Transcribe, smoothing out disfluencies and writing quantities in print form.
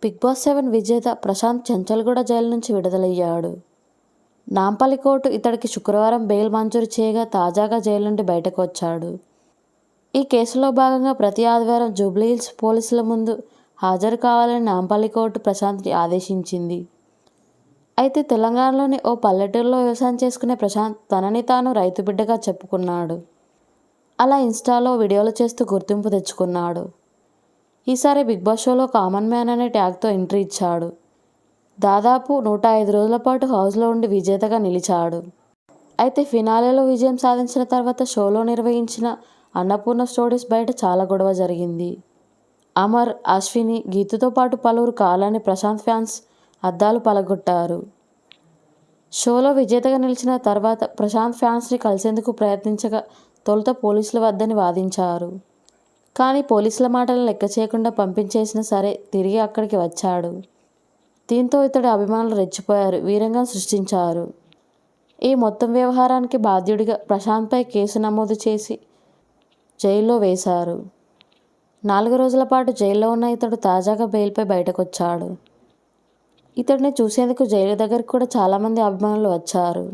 Big boss 7 విజేత Prashanth Chanchalguda jail నుంచి విడుదలయ్యాడు. Nampally court ఇతడికి శుక్రవారం బెయిల్ మంజూరు చేయగా తాజాగా జైలు నుండి బయటకు వచ్చాడు. ఈ కేసులో భాగంగా ప్రతి ఆదివారం జూబ్లీహిల్స్ పోలీసుల ముందు హాజరు కావాలని నాంపల్లి కోర్టు ప్రశాంత్ని ఆదేశించింది. అయితే తెలంగాణలోని ఓ పల్లెటూరులో వ్యవసాయం చేసుకునే ప్రశాంత్ తనని తాను రైతు బిడ్డగా చెప్పుకున్నాడు. అలా ఇన్స్టాలో వీడియోలు చేస్తూ గుర్తింపు తెచ్చుకున్నాడు. ఈసారి బిగ్ బాస్ షోలో కామన్ మ్యాన్ అనే ట్యాగ్తో ఎంట్రీ ఇచ్చాడు. దాదాపు 105 రోజుల పాటు హౌస్లో ఉండి విజేతగా నిలిచాడు. అయితే ఫినాలేలో విజయం సాధించిన తర్వాత షోలో నిర్వహించిన అన్నపూర్ణ స్టోరీస్ బయట చాలా గొడవ జరిగింది. అమర్, అశ్విని, గీతుతో పాటు పలువురు కావాలని ప్రశాంత్ ఫ్యాన్స్ అద్దాలు పలగొట్టారు. షోలో విజేతగా నిలిచిన తర్వాత ప్రశాంత్ ఫ్యాన్స్ని కలిసేందుకు ప్రయత్నించగా తొలుత పోలీసుల వద్దని వాదించారు. కానీ పోలీసుల మాటలను లెక్క చేయకుండా పంపించేసినా సరే తిరిగి అక్కడికి వచ్చాడు. దీంతో ఇతడి అభిమానులు రెచ్చిపోయారు, వీరంగం సృష్టించారు. ఈ మొత్తం వ్యవహారానికి బాధ్యుడిగా ప్రశాంత్పై కేసు నమోదు చేసి జైల్లో వేశారు. 4 రోజుల పాటు జైల్లో ఉన్న ఇతడు తాజాగా బెయిల్పై బయటకొచ్చాడు. ఇతడిని చూసేందుకు జైలు దగ్గరికి కూడా చాలామంది అభిమానులు వచ్చారు.